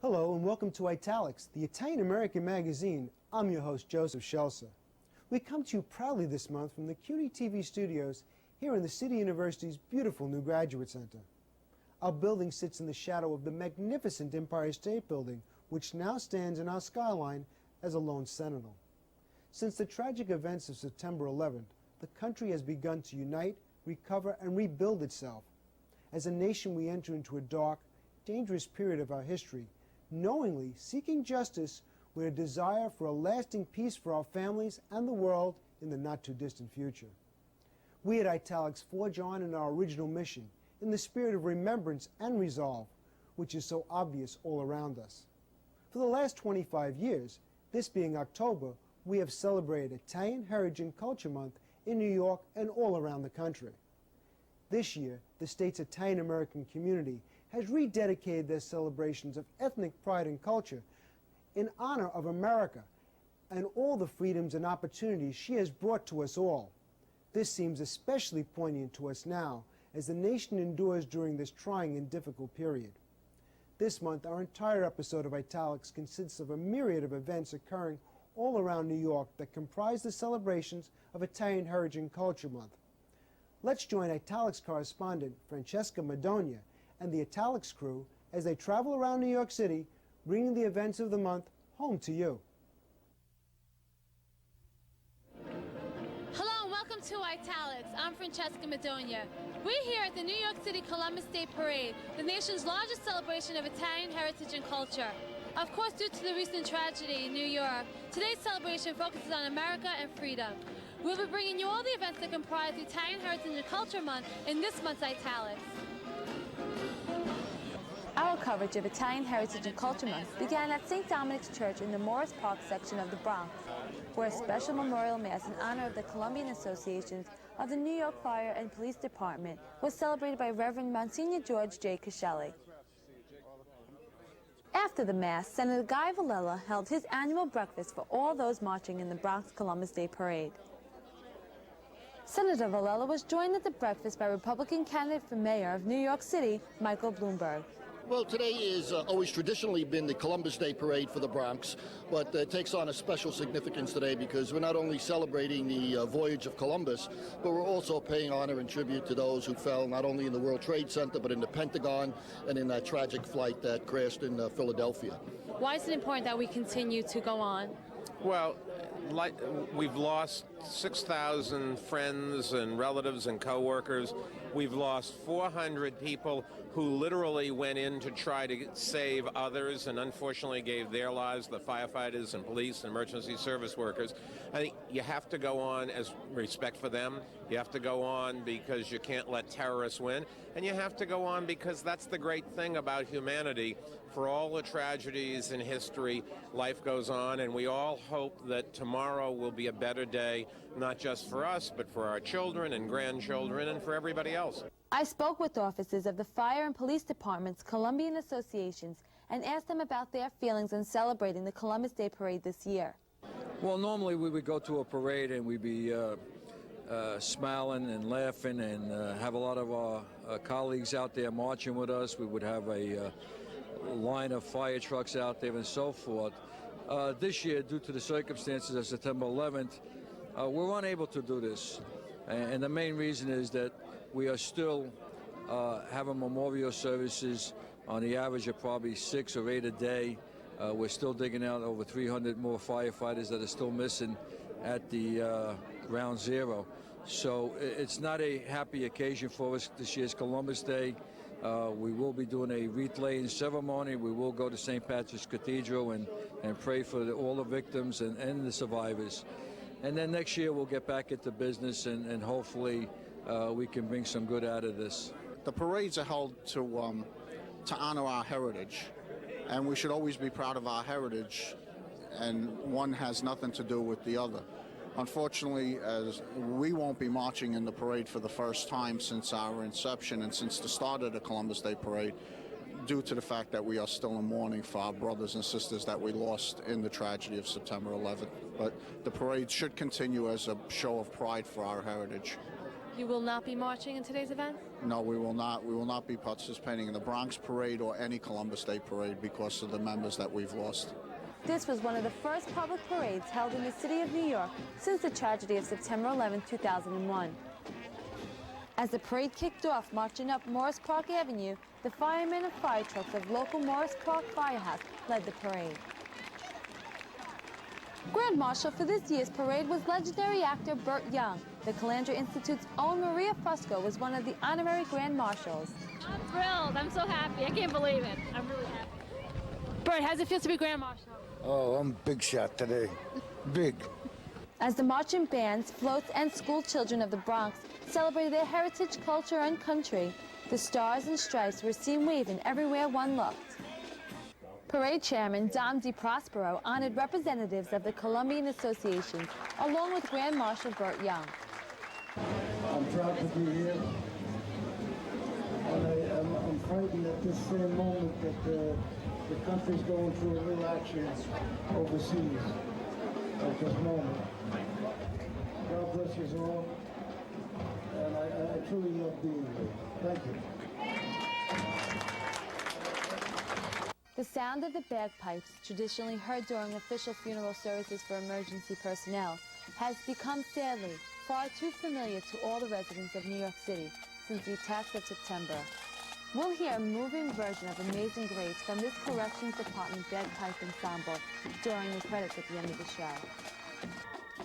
Hello and welcome to Italics, the Italian-American magazine. I'm your host, Joseph Schelser. We come to you proudly this month from the CUNY TV studios here in the City University's beautiful new Graduate Center. Our building sits in the shadow of the magnificent Empire State Building, which now stands in our skyline as a lone sentinel. Since the tragic events of September 11th, the country has begun to unite, recover, and rebuild itself. As a nation, we enter into a dark, dangerous period of our history, knowingly seeking justice with a desire for a lasting peace for our families and the world in the not-too-distant future. We at Italics forge on in our original mission, in the spirit of remembrance and resolve, which is so obvious all around us. For the last 25 years, this being October, we have celebrated Italian Heritage and Culture Month in New York and all around the country. This year, the state's Italian-American community has rededicated their celebrations of ethnic pride and culture in honor of America and all the freedoms and opportunities she has brought to us all. This seems especially poignant to us now as the nation endures during this trying and difficult period. This month, our entire episode of Italics consists of a myriad of events occurring all around New York that comprise the celebrations of Italian Heritage and Culture Month. Let's join Italics correspondent Francesca Madonia and the Italics crew as they travel around New York City, bringing the events of the month home to you. Hello and welcome to Italics. I'm Francesca Madonia. We're here at the New York City Columbus Day Parade, the nation's largest celebration of Italian heritage and culture. Of course, due to the recent tragedy in New York, today's celebration focuses on America and freedom. We'll be bringing you all the events that comprise the Italian Heritage and Culture Month in this month's Italics. Our coverage of Italian Heritage and Culture Month began at St. Dominic's Church in the Morris Park section of the Bronx, where a special memorial mass in honor of the Colombian Associations of the New York Fire and Police Department was celebrated by Reverend Monsignor George J. Caselli. After the Mass, Senator Guy Villela held his annual breakfast for all those marching in the Bronx Columbus Day Parade. Senator Villela was joined at the breakfast by Republican candidate for mayor of New York City, Michael Bloomberg. Well, today is always traditionally been the Columbus Day Parade for the Bronx, but it takes on a special significance today because we're not only celebrating the voyage of Columbus, but we're also paying honor and tribute to those who fell not only in the World Trade Center, but in the Pentagon and in that tragic flight that crashed in Philadelphia. Why is it important that we continue to go on? Well, we've lost 6,000 friends and relatives and co-workers. We've lost 400 people who literally went in to try to save others and unfortunately gave their lives, the firefighters and police and emergency service workers. I think you have to go on as respect for them. You have to go on because you can't let terrorists win. And you have to go on because that's the great thing about humanity. For all the tragedies in history, life goes on, and we all hope that tomorrow will be a better day, not just for us, but for our children and grandchildren and for everybody else. I spoke with officers of the Fire and Police Department's Colombian Associations and asked them about their feelings in celebrating the Columbus Day Parade this year. Well, normally we would go to a parade and we'd be smiling and laughing and have a lot of our colleagues out there marching with us. We would have a line of fire trucks out there and so forth. This year, due to the circumstances of September 11th, we're unable to do this. And the main reason is that we are still having memorial services on the average of probably 6 or 8 a day. We're still digging out over 300 more firefighters that are still missing at the ground zero. So it's not a happy occasion for us this year's Columbus Day. We will be doing a wreath-laying ceremony. We will go to St. Patrick's Cathedral and pray for all the victims and the survivors. And then next year we'll get back into business and hopefully we can bring some good out of this. The parades are held to honor our heritage, and we should always be proud of our heritage, and one has nothing to do with the other. Unfortunately, as we won't be marching in the parade for the first time since our inception and since the start of the Columbus Day Parade, due to the fact that we are still in mourning for our brothers and sisters that we lost in the tragedy of September 11th. But the parade should continue as a show of pride for our heritage. You will not be marching in today's event? No, we will not. We will not be participating in the Bronx Parade or any Columbus Day Parade because of the members that we've lost. This was one of the first public parades held in the city of New York since the tragedy of September 11, 2001. As the parade kicked off, marching up Morris Park Avenue, the firemen and fire trucks of local Morris Park Firehouse led the parade. Grand Marshal for this year's parade was legendary actor Burt Young. The Calandra Institute's own Maria Fusco was one of the honorary Grand Marshals. I'm thrilled. I'm so happy. I can't believe it. I'm really happy. Burt, how does it feel to be Grand Marshal? Oh, I'm big shot today. Big. As the marching bands, floats, and school children of the Bronx celebrated their heritage, culture, and country, the stars and stripes were seen waving everywhere one looked. Parade Chairman Dom DiProspero honored representatives of the Colombian Association, along with Grand Marshal Burt Young. I'm proud to be here, and I'm frightened at this very moment that the country's going through a real action overseas at this moment. God bless you all, and I truly love being here. Thank you. The sound of the bagpipes, traditionally heard during official funeral services for emergency personnel, has become, sadly, far too familiar to all the residents of New York City since the attacks of September. We'll hear a moving version of Amazing Grace from this Corrections Department bagpipe ensemble during the credits at the end of the show.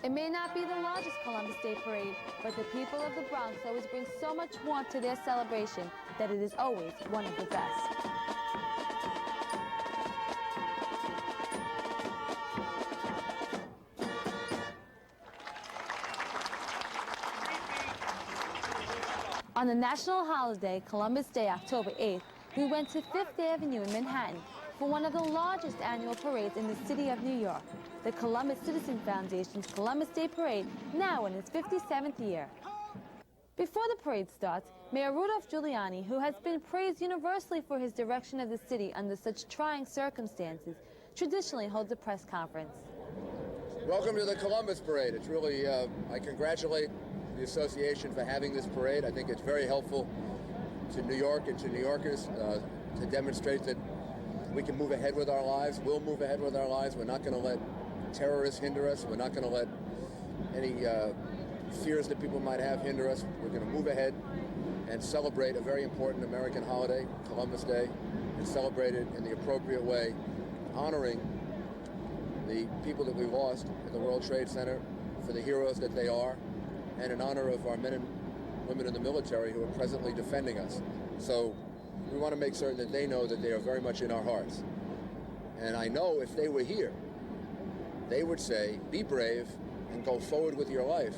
It may not be the largest Columbus Day parade, but the people of the Bronx always bring so much warmth to their celebration that it is always one of the best. On the national holiday, Columbus Day, October 8th, we went to Fifth Avenue in Manhattan for one of the largest annual parades in the city of New York, the Columbus Citizen Foundation's Columbus Day Parade, now in its 57th year. Before the parade starts, Mayor Rudolph Giuliani, who has been praised universally for his direction of the city under such trying circumstances, traditionally holds a press conference. Welcome to the Columbus Parade. It's really, I congratulate the association for having this parade. I think it's very helpful to New York and to New Yorkers to demonstrate that we can move ahead with our lives. We'll move ahead with our lives. We're not going to let terrorists hinder us. We're not going to let any fears that people might have hinder us. We're going to move ahead and celebrate a very important American holiday, Columbus Day, and celebrate it in the appropriate way, honoring the people that we lost at the World Trade Center for the heroes that they are, and in honor of our men and women in the military who are presently defending us. So we want to make certain that they know that they are very much in our hearts. And I know if they were here, they would say, be brave and go forward with your life.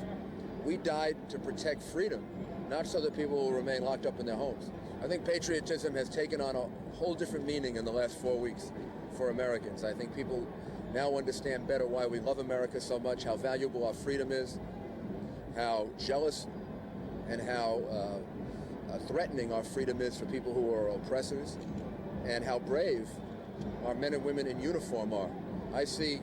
We died to protect freedom, not so that people will remain locked up in their homes. I think patriotism has taken on a whole different meaning in the last 4 weeks for Americans. I think people now understand better why we love America so much, how valuable our freedom is, how jealous and how threatening our freedom is for people who are oppressors, and how brave our men and women in uniform are. I see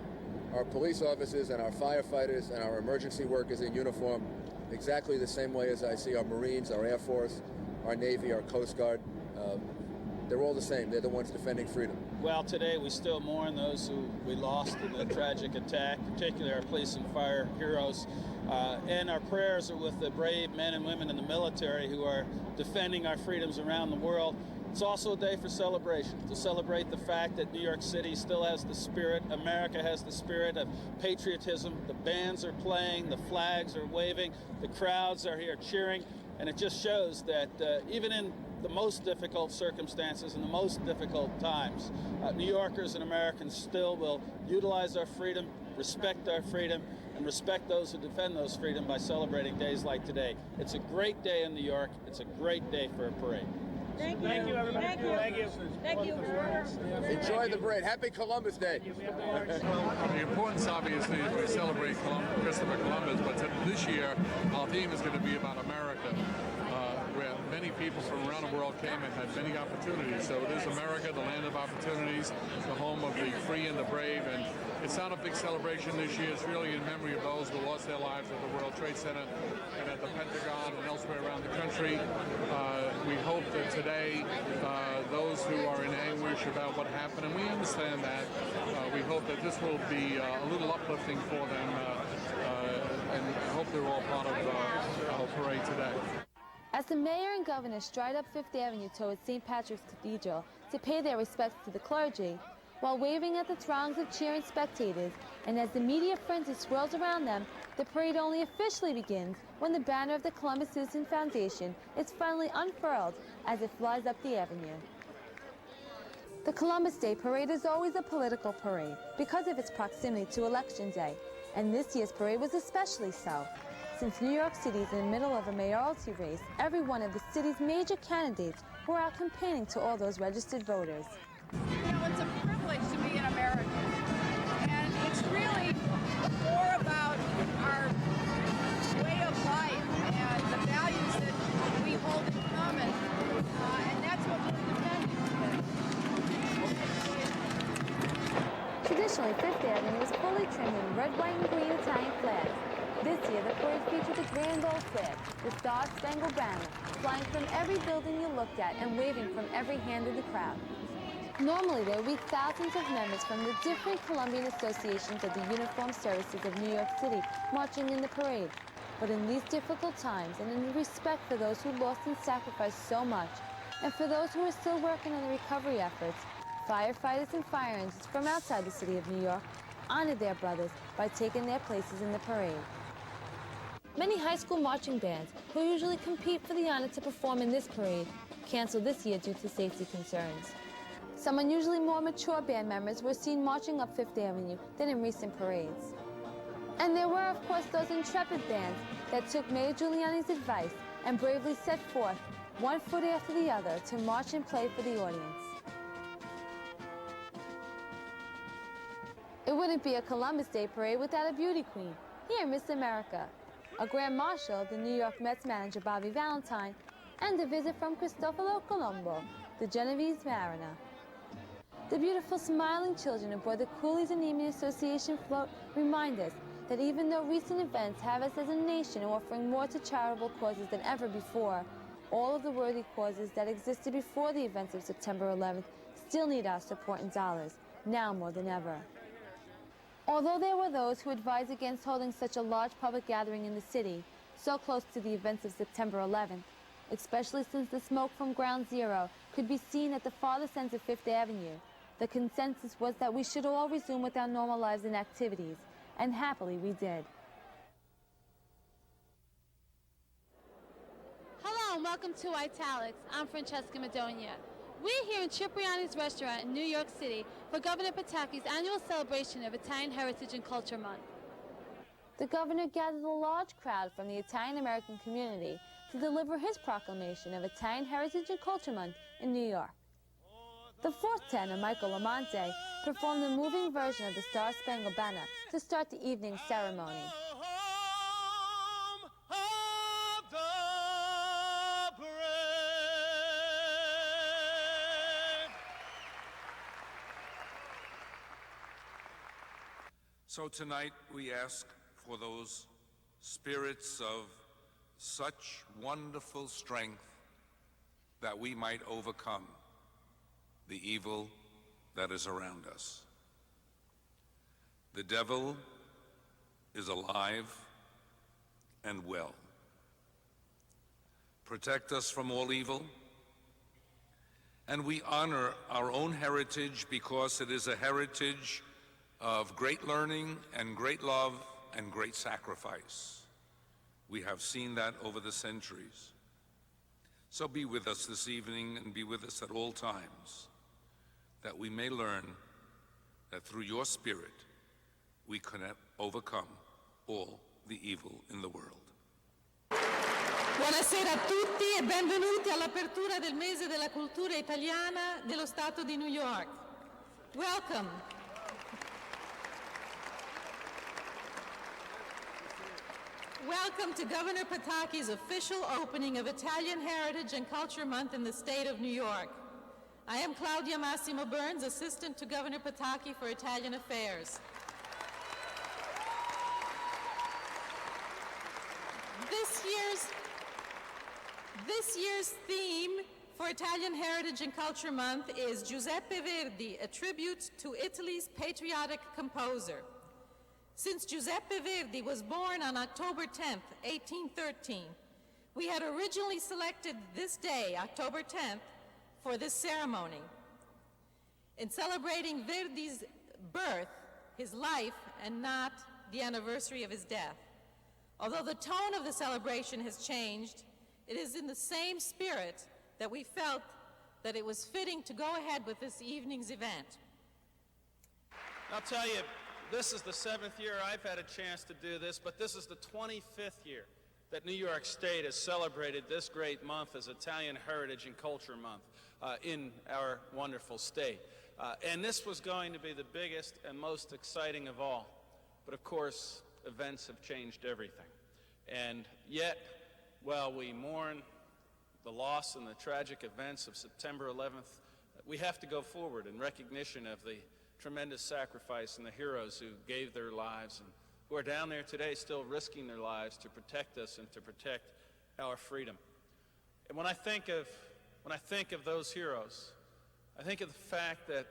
our police officers and our firefighters and our emergency workers in uniform exactly the same way as I see our Marines, our Air Force, our Navy, our Coast Guard. They're all the same. They're the ones defending freedom. Well, today we still mourn those who we lost in the tragic attack, particularly our police and fire heroes. And our prayers are with the brave men and women in the military who are defending our freedoms around the world. It's also a day for celebration, to celebrate the fact that New York City still has the spirit, America has the spirit of patriotism. The bands are playing, the flags are waving, the crowds are here cheering, and it just shows that even in the most difficult circumstances and the most difficult times, New Yorkers and Americans still will utilize our freedom, respect our freedom, and respect those who defend those freedom by celebrating days like today. It's a great day in New York. It's a great day for a parade. Thank you, everybody. Thank you. Thank you. Enjoy the parade. Happy Columbus Day. The importance, obviously, is we celebrate Christopher Columbus, but this year our theme is going to be about America, where many many people from around the world came and had many opportunities. So it is America, the land of opportunities, the home of the free and the brave. And it's not a big celebration this year. It's really in memory of those who lost their lives at the World Trade Center and at the Pentagon and elsewhere around the country. We hope that today those who are in anguish about what happened, and we understand that, we hope that this will be a little uplifting for them, and I hope they're all part of our parade today. As the mayor and governor stride up Fifth Avenue towards St. Patrick's Cathedral to pay their respects to the clergy, while waving at the throngs of cheering spectators, and as the media frenzy swirls around them, the parade only officially begins when the banner of the Columbus Citizen Foundation is finally unfurled as it flies up the avenue. The Columbus Day Parade is always a political parade because of its proximity to Election Day, and this year's parade was especially so. Since New York City is in the middle of a mayoralty race, every one of the city's major candidates were out campaigning to all those registered voters. You know, it's a privilege to be an American, and it's really more about our way of life and the values that we hold in common, and that's what we're defending today. Traditionally, Fifth Avenue is fully trimmed in red, white, and green Italian flags. This year, the parade featured the grand old flag, the Star-Spangled Banner, flying from every building you looked at and waving from every hand of the crowd. Normally, there would be thousands of members from the different Colombian associations of the Uniformed Services of New York City marching in the parade. But in these difficult times, and in respect for those who lost and sacrificed so much, and for those who are still working on the recovery efforts, firefighters and fire engines from outside the city of New York honored their brothers by taking their places in the parade. Many high school marching bands, who usually compete for the honor to perform in this parade, canceled this year due to safety concerns. Some unusually more mature band members were seen marching up Fifth Avenue than in recent parades. And there were, of course, those intrepid bands that took Mayor Giuliani's advice and bravely set forth, one foot after the other, to march and play for the audience. It wouldn't be a Columbus Day parade without a beauty queen. Here, Miss America, a Grand Marshal, the New York Mets manager Bobby Valentine, and a visit from Cristoforo Colombo, the Genovese mariner. The beautiful smiling children aboard the Coolies Anemia Association float remind us that even though recent events have us as a nation offering more to charitable causes than ever before, all of the worthy causes that existed before the events of September 11th still need our support in dollars, now more than ever. Although there were those who advised against holding such a large public gathering in the city, so close to the events of September 11th, especially since the smoke from Ground Zero could be seen at the farthest ends of Fifth Avenue, the consensus was that we should all resume with our normal lives and activities, and happily we did. Hello and welcome to Italics. I'm Francesca Madonia. We're here in Cipriani's restaurant in New York City for Governor Pataki's annual celebration of Italian Heritage and Culture Month. The governor gathered a large crowd from the Italian-American community to deliver his proclamation of Italian Heritage and Culture Month in New York. The fourth tenor, Michael Lamonte, performed a moving version of the Star-Spangled Banner to start the evening ceremony. So tonight we ask for those spirits of such wonderful strength that we might overcome the evil that is around us. The devil is alive and well. Protect us from all evil, and we honor our own heritage because it is a heritage of great learning and great love and great sacrifice. We have seen that over the centuries. So be with us this evening and be with us at all times, that we may learn that through your Spirit we can overcome all the evil in the world. Buonasera a tutti e benvenuti all'apertura del mese della cultura italiana dello Stato di New York. Welcome. Welcome to Governor Pataki's official opening of Italian Heritage and Culture Month in the state of New York. I am Claudia Massimo Burns, Assistant to Governor Pataki for Italian Affairs. This year's theme for Italian Heritage and Culture Month is Giuseppe Verdi, a tribute to Italy's patriotic composer. Since Giuseppe Verdi was born on October 10th, 1813, we had originally selected this day, October 10th, for this ceremony. In celebrating Verdi's birth, his life, and not the anniversary of his death. Although the tone of the celebration has changed, it is in the same spirit that we felt that it was fitting to go ahead with this evening's event. I'll tell you, this is the 7th year I've had a chance to do this, but this is the 25th year that New York State has celebrated this great month as Italian Heritage and Culture Month in our wonderful state. And this was going to be the biggest and most exciting of all. But of course, events have changed everything. And yet, while we mourn the loss and the tragic events of September 11th, we have to go forward in recognition of the tremendous sacrifice and the heroes who gave their lives and who are down there today still risking their lives to protect us and to protect our freedom. And when I think of those heroes, I think of the fact that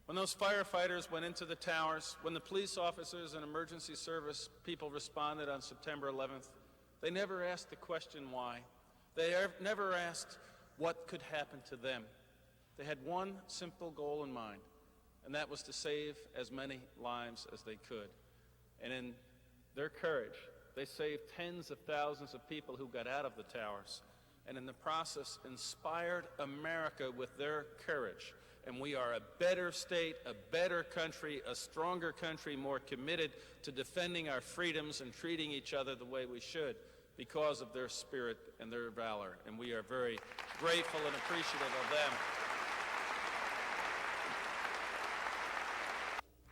when those firefighters went into the towers, when the police officers and emergency service people responded on September 11th, they never asked the question why. They never asked what could happen to them. They had one simple goal in mind, and that was to save as many lives as they could. And in their courage, they saved tens of thousands of people who got out of the towers, and in the process inspired America with their courage. And we are a better state, a better country, a stronger country, more committed to defending our freedoms and treating each other the way we should because of their spirit and their valor. And we are very grateful and appreciative of them.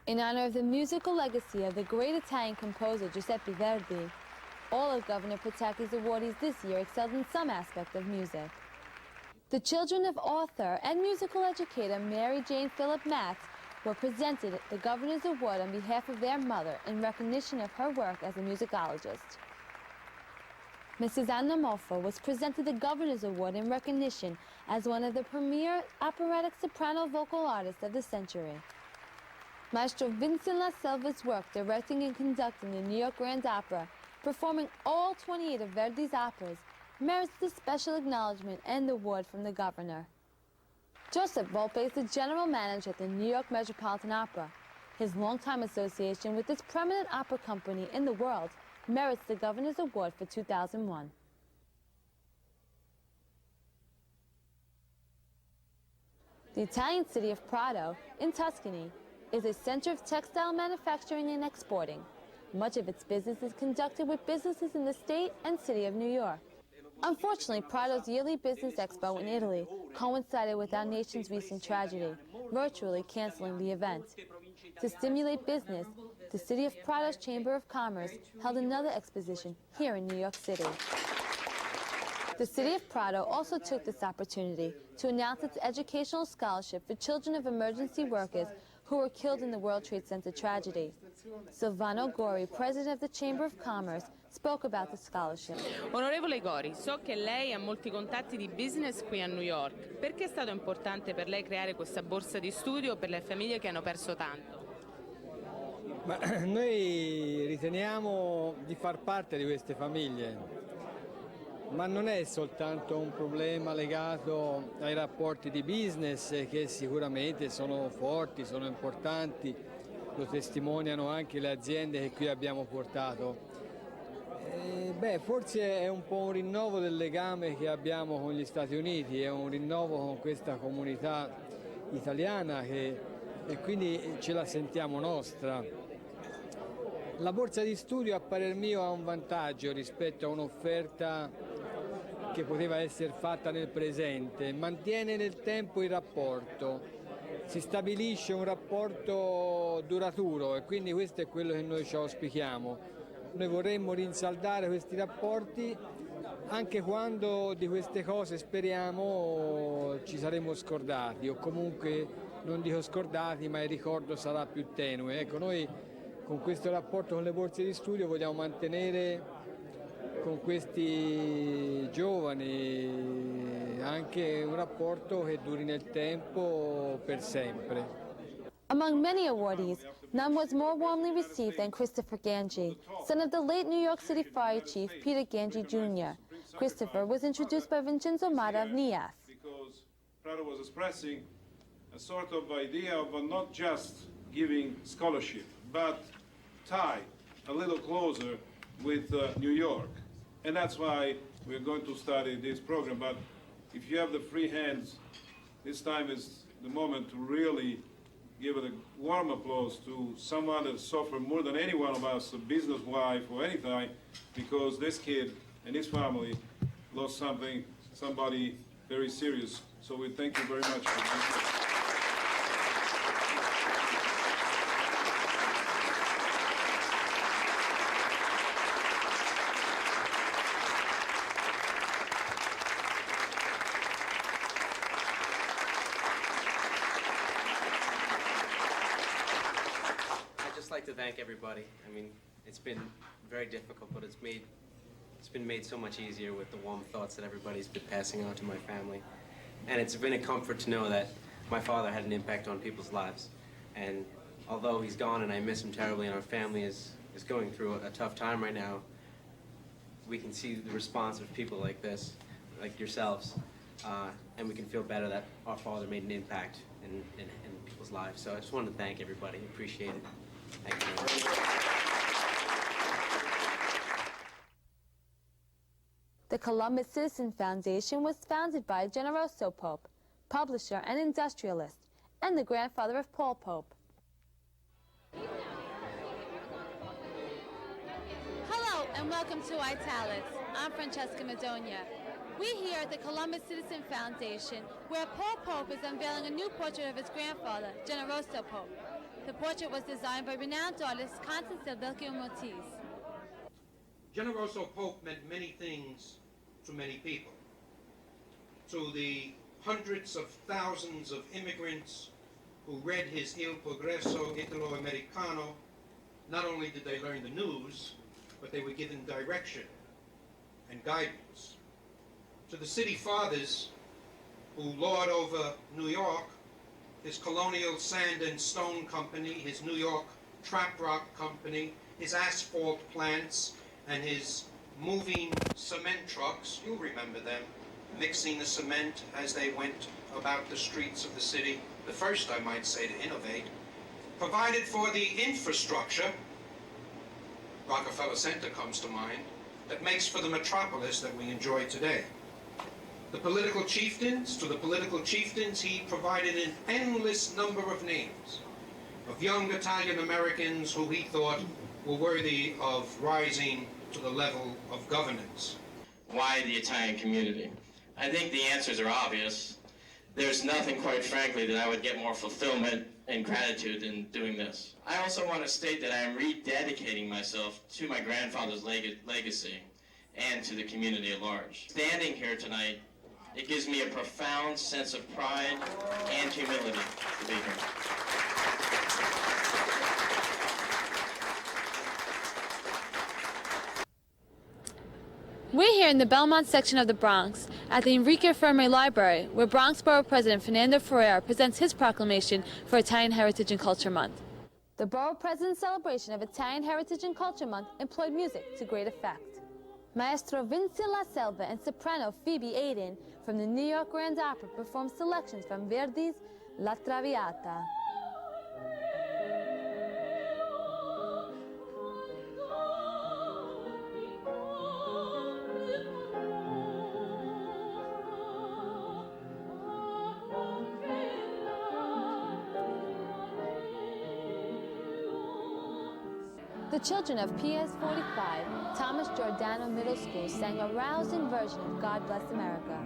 In honor of the musical legacy of the great Italian composer Giuseppe Verdi, all of Governor Pataki's awardees this year excelled in some aspect of music. The children of author and musical educator Mary Jane Philip Matz were presented the Governor's Award on behalf of their mother in recognition of her work as a musicologist. Mrs. Anna Moffo was presented the Governor's Award in recognition as one of the premier operatic soprano vocal artists of the century. Maestro Vincent La Selva's work directing and conducting the New York Grand Opera, performing all 28 of Verdi's operas, merits the special acknowledgement and award from the Governor. Joseph Volpe is the general manager at the New York Metropolitan Opera. His longtime association with this prominent opera company in the world merits the Governor's Award for 2001. The Italian city of Prato, in Tuscany, is a center of textile manufacturing and exporting. Much of its business is conducted with businesses in the state and city of New York. Unfortunately, Prato's yearly business expo in Italy coincided with our nation's recent tragedy, virtually canceling the event. To stimulate business, the City of Prato's Chamber of Commerce held another exposition here in New York City. The City of Prato also took this opportunity to announce its educational scholarship for children of emergency workers who were killed in the World Trade Center tragedy. Silvano Gori, president of the Chamber of Commerce, spoke about the scholarship. Onorevole Gori, so che lei ha molti contatti di business qui a New York. Perché è stato importante per lei creare questa borsa di studio per le famiglie che hanno perso tanto? Ma noi riteniamo di far parte di queste famiglie, ma non è soltanto un problema legato ai rapporti di business che sicuramente sono forti, sono importanti, lo testimoniano anche le aziende che qui abbiamo portato. Forse è un po' un rinnovo del legame che abbiamo con gli Stati Uniti, è un rinnovo con questa comunità italiana e quindi ce la sentiamo nostra. La borsa di studio a parer mio ha un vantaggio rispetto a un'offerta che poteva essere fatta nel presente, mantiene nel tempo il rapporto, si stabilisce un rapporto duraturo e quindi questo è quello che noi ci auspichiamo. noi vorremmo rinsaldare questi rapporti anche quando di queste cose speriamo ci saremo scordati, o comunque non dico scordati, ma il ricordo sarà più tenue. Ecco, noi con questo rapporto con le borse di studio vogliamo mantenere con questi giovani anche un rapporto che duri nel tempo per sempre. Among many awardees, none was more warmly received than Christopher Ganji, son of the late New York City Fire Chief Peter Ganji Jr. Christopher was introduced by Vincenzo Mata of NIAF. Because Prado was expressing a sort of idea of not just giving scholarship, but tie a little closer with New York. And that's why we're going to study this program. But if you have the free hands, this time is the moment to really give it a warm applause to someone that suffered more than any one of us, a business wife or anything, because this kid and his family lost somebody very serious. So we thank you very much for this. I'd like to thank everybody. I mean, it's been very difficult, but it's been made so much easier with the warm thoughts that everybody's been passing on to my family. And it's been a comfort to know that my father had an impact on people's lives. And although he's gone and I miss him terribly and our family is going through a tough time right now, we can see the response of people like this, like yourselves, and we can feel better that our father made an impact in people's lives. So I just wanted to thank everybody. Appreciate it. Thank you very much. The Columbus Citizen Foundation was founded by Generoso Pope, publisher and industrialist, and the grandfather of Paul Pope. Hello and welcome to Italics. I'm Francesca Madonia. We're here at the Columbus Citizen Foundation, where Paul Pope is unveiling a new portrait of his grandfather, Generoso Pope. The portrait was designed by renowned artist Constance Del Vecchio Motis. Generoso Pope meant many things to many people. To the hundreds of thousands of immigrants who read his Il Progresso Italo-Americano, not only did they learn the news, but they were given direction and guidance. To the city fathers who lord over New York, his Colonial Sand and Stone Company, his New York Trap Rock Company, his asphalt plants, and his moving cement trucks, you'll remember them, mixing the cement as they went about the streets of the city, the first, I might say, to innovate, provided for the infrastructure, Rockefeller Center comes to mind, that makes for the metropolis that we enjoy today. To the political chieftains, he provided an endless number of names of young Italian Americans who he thought were worthy of rising to the level of governance. Why the Italian community? I think the answers are obvious. There's nothing, quite frankly, that I would get more fulfillment and gratitude than doing this. I also want to state that I am rededicating myself to my grandfather's legacy and to the community at large. Standing here tonight, it gives me a profound sense of pride and humility to be here. We're here in the Belmont section of the Bronx at the Enrique Fermi Library, where Bronx Borough President Fernando Ferrer presents his proclamation for Italian Heritage and Culture Month. The Borough President's celebration of Italian Heritage and Culture Month employed music to great effect. Maestro Vince La Selva and soprano Phoebe Aiden from the New York Grand Opera performed selections from Verdi's La Traviata. The children of PS 45, Thomas Giordano Middle School, sang a rousing version of God Bless America.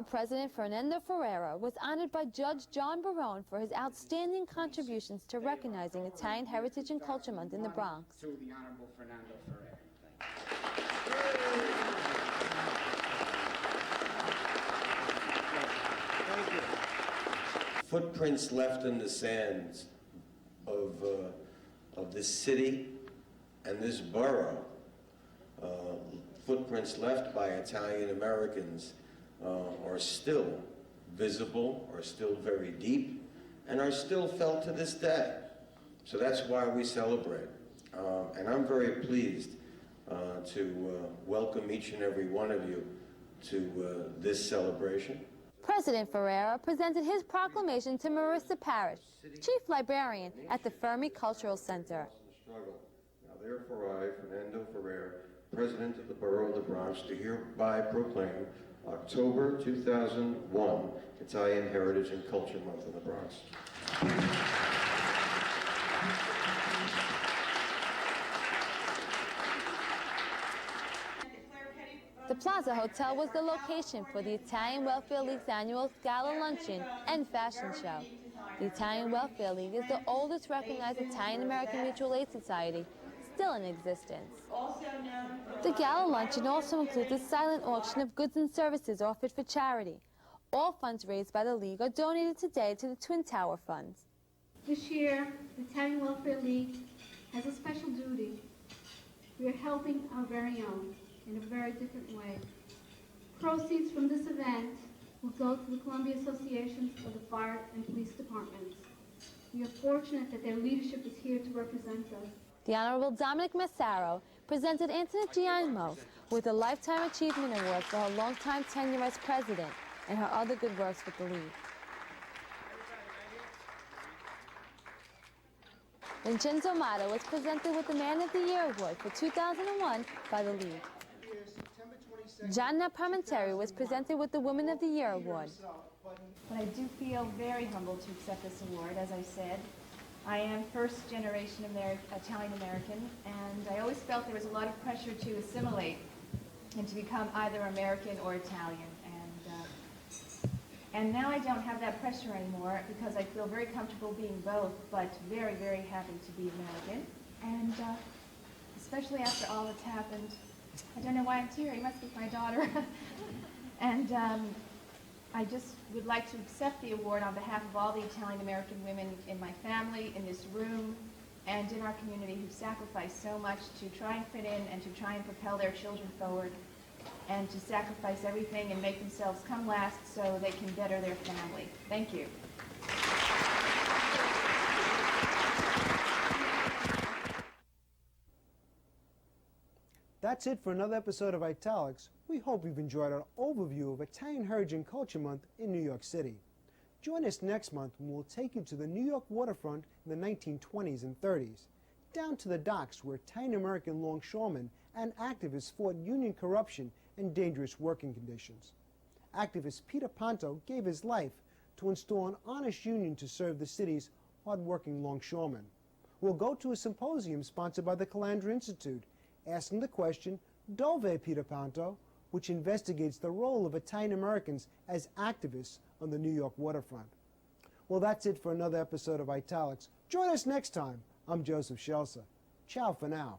President Fernando Ferreira was honored by Judge John Barone for his outstanding contributions to recognizing Italian Heritage and Culture Month in the Bronx. To the Honorable Fernando Ferreira. Thank you. Footprints left in the sands of this city and this borough, footprints left by Italian Americans are still visible, are still very deep, and are still felt to this day. So that's why we celebrate. And I'm very pleased to welcome each and every one of you to this celebration. President Ferreira presented his proclamation to Marissa Parrish, Chief Librarian at the Fermi Cultural Center. Now therefore I, Fernando Ferreira, President of the Borough of the Bronx, do hereby proclaim October 2001 Italian Heritage and Culture Month in the Bronx. The Plaza Hotel was the location for the Italian Welfare League's annual gala luncheon and fashion show. The Italian Welfare League is the oldest recognized Italian-American mutual aid society still in existence. The gala luncheon also includes a silent auction of goods and services offered for charity. All funds raised by the League are donated today to the Twin Tower Funds. This year, the Italian Welfare League has a special duty. We are helping our very own in a very different way. Proceeds from this event will go to the Columbia Associations of the Fire and Police Departments. We are fortunate that their leadership is here to represent us. The Honorable Dominic Massaro presented Antoinette Gianmo with a Lifetime Achievement Award for her longtime tenure as president and her other good works with the League. Vincenzo Mato was presented with the Man of the Year Award for 2001 by the League. Gianna Parmenteri was presented with the Woman of the Year Award. But I do feel very humbled to accept this award, as I said. I am first generation Italian-American, and I always felt there was a lot of pressure to assimilate and to become either American or Italian. And now I don't have that pressure anymore because I feel very comfortable being both, but very, very happy to be American. And especially after all that's happened, I don't know why I'm teary, it must be my daughter. And I just would like to accept the award on behalf of all the Italian-American women in my family, in this room, and in our community who sacrificed so much to try and fit in and to try and propel their children forward, and to sacrifice everything and make themselves come last so they can better their family. Thank you. That's it for another episode of Italics. We hope you've enjoyed our overview of Italian Heritage and Culture Month in New York City. Join us next month when we'll take you to the New York waterfront in the 1920s and 30s, down to the docks where Italian-American longshoremen and activists fought union corruption and dangerous working conditions. Activist Peter Ponto gave his life to install an honest union to serve the city's hard-working longshoremen. We'll go to a symposium sponsored by the Calandra Institute, asking the question, Dove Peter Ponto?, which investigates the role of Italian-Americans as activists on the New York waterfront. Well, that's it for another episode of Italics. Join us next time. I'm Joseph Shelsa. Ciao for now.